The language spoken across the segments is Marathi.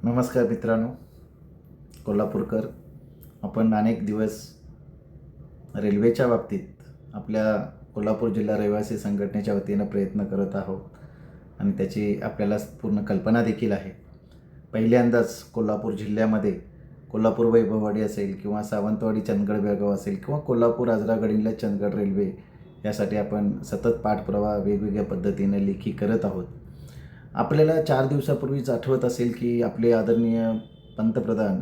नमस्कार मित्रांनो, कोल्हापूरकर. आपण अनेक दिवस रेल्वेच्या बाबतीत आपल्या कोल्हापूर जिल्हा रहिवासी संघटनेच्या वतीनं प्रयत्न करत आहोत आणि त्याची आपल्याला पूर्ण कल्पना देखील आहे. पहिल्यांदाच कोल्हापूर जिल्ह्यामध्ये कोल्हापूर वैभववाडी असेल किंवा सावंतवाडी चंदगड बेळगाव असेल किंवा कोल्हापूर आजरा गडिंग्लज चंदगड रेल्वे यासाठी आपण सतत पाठपुरावा वेगवेगळ्या पद्धतीने लेखी करत आहोत. आपल्याला 4 दिवसापूर्वीच आठवत असेल की आपले आदरणीय पंतप्रधान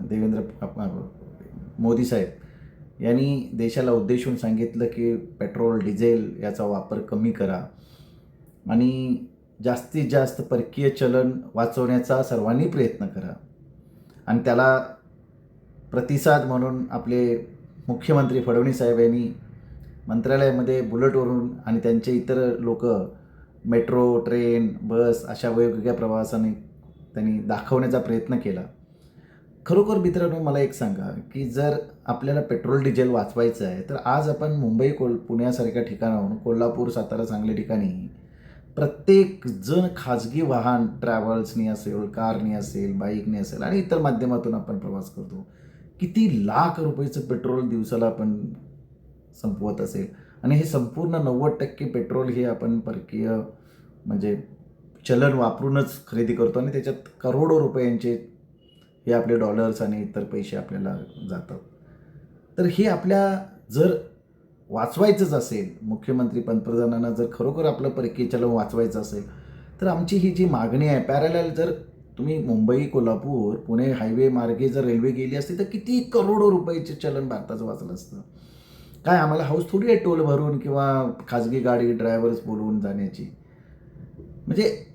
मोदी साहेब यांनी देशाला उद्देशून सांगितलं की पेट्रोल डिझेल याचा वापर कमी करा आणि जास्तीत जास्त परकीय चलन वाचवण्याचा सर्वांनी प्रयत्न करा. आणि त्याला प्रतिसाद म्हणून आपले मुख्यमंत्री फडणवीस साहेब यांनी मंत्रालयामध्ये बुलेटवरून आणि त्यांचे इतर लोक मेट्रो, ट्रेन, बस अशा वेगवेगळ्या प्रवासाने त्यांनी दाखवण्याचा प्रयत्न केला. खरोखर मित्रांनो, मला एक सांगा की जर आपल्याला पेट्रोल डिझेल वाचवायचं आहे तर आज आपण मुंबई पुण्यासारख्या ठिकाणाहून कोल्हापूर, सातारा, सांगली ठिकाणी प्रत्येक जण खाजगी वाहन ट्रॅव्हल्सनी असेल, कारनी असेल, बाईकने असेल आणि इतर माध्यमातून आपण प्रवास करतो. किती लाख रुपयाचं पेट्रोल दिवसाला आपण संपवत असेल आणि हे संपूर्ण 90% पेट्रोल हे आपण परकीय म्हणजे चलन वापरूनच खरेदी करतो आणि त्याच्यात करोडो रुपयांचे हे आपले डॉलर्स आणि इतर पैसे आपल्याला जातात. तर हे आपल्या जर वाचवायचंच असेल, मुख्यमंत्री पंतप्रधानांना जर खरोखर आपलं परकीय चलन वाचवायचं असेल तर आमची ही जी मागणी आहे पॅरलल, जर तुम्ही मुंबई, कोल्हापूर, पुणे हायवे मार्गे जर रेल्वे गेली असती तर किती करोडो रुपयाचे चलन भारताचं वाचलं असतं. काय आम्हाला हाऊस थोडी आहे टोल भरून किंवा खाजगी गाडी ड्रायव्हर्स बोलवून जाण्याची. म्हणजे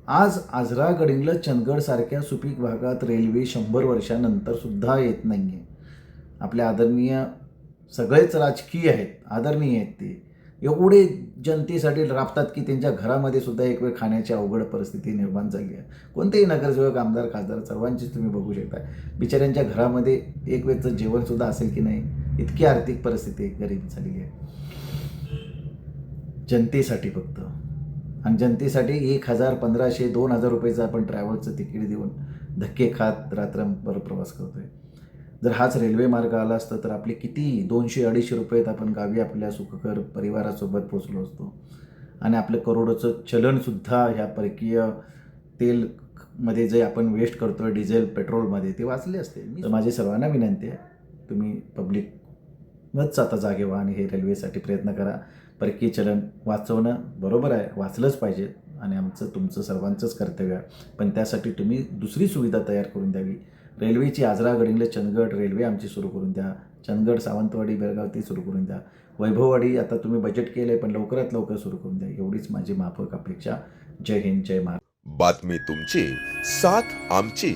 आज आजरा गडिंग्लज चंदगड सारख्या सुपीक भागात रेल्वे 100 वर्षानंतर सुद्धा येत नाही आहे. आपल्या आदरणीय सगळेच राजकीय आहेत, आदरणीय आहेत, ते एवढे जनतेसाठी राबतात की त्यांच्या घरामध्ये सुद्धा एक वेळ खाण्याची अवघड परिस्थिती निर्माण झाली आहे. कोणतेही नगरसेवक, आमदार, खासदार सर्वांचीच तुम्ही बघू शकता, बिचाऱ्यांच्या घरामध्ये एक वेळचं जेवणसुद्धा असेल की नाही, इतकी आर्थिक परिस्थिती गरीब झालेली आहे. जनतेसाठी फक्त, आणि जनतेसाठी 1000, 1500, 2000 रुपयाचं आपण ट्रॅव्हलचं तिकीट देऊन धक्के खात रात्रभर प्रवास करतोय. जर हाच रेल्वे मार्ग आला असता तर आपले किती 200-250 रुपयात आपण गावी आपल्या सुखकर परिवारासोबत पोचलो असतो आणि आपलं करोडोचं चलनसुद्धा ह्या परकीय तेलमध्ये जे आपण वेस्ट करतोय डिझेल पेट्रोलमध्ये ते वाचले असते. तर माझी सर्वांना विनंती आहे, तुम्ही पब्लिकच आता जागे व्हा आणि हे रेल्वेसाठी प्रयत्न करा. परकीय चलन वाचवणं बरोबर आहे, वाचलंच पाहिजे आणि आमचं तुमचं सर्वांचंच कर्तव्य आहे. पण त्यासाठी तुम्ही दुसरी सुविधा तयार करून द्यावी. रेल्वेची आजरा गडिंग्लज चंदगड रेल्वे आमची सुरू करून द्या. चंदगड सावंतवाडी बेळगाव ती सुरू करून द्या. वैभववाडी आता तुम्ही बजेट केलं आहे पण लवकरात लवकर सुरू करून द्या. एवढीच माझी माफक अपेक्षा. जय हिंद, जय महाराष्ट्र. बातमी तुमची, साथ आमची.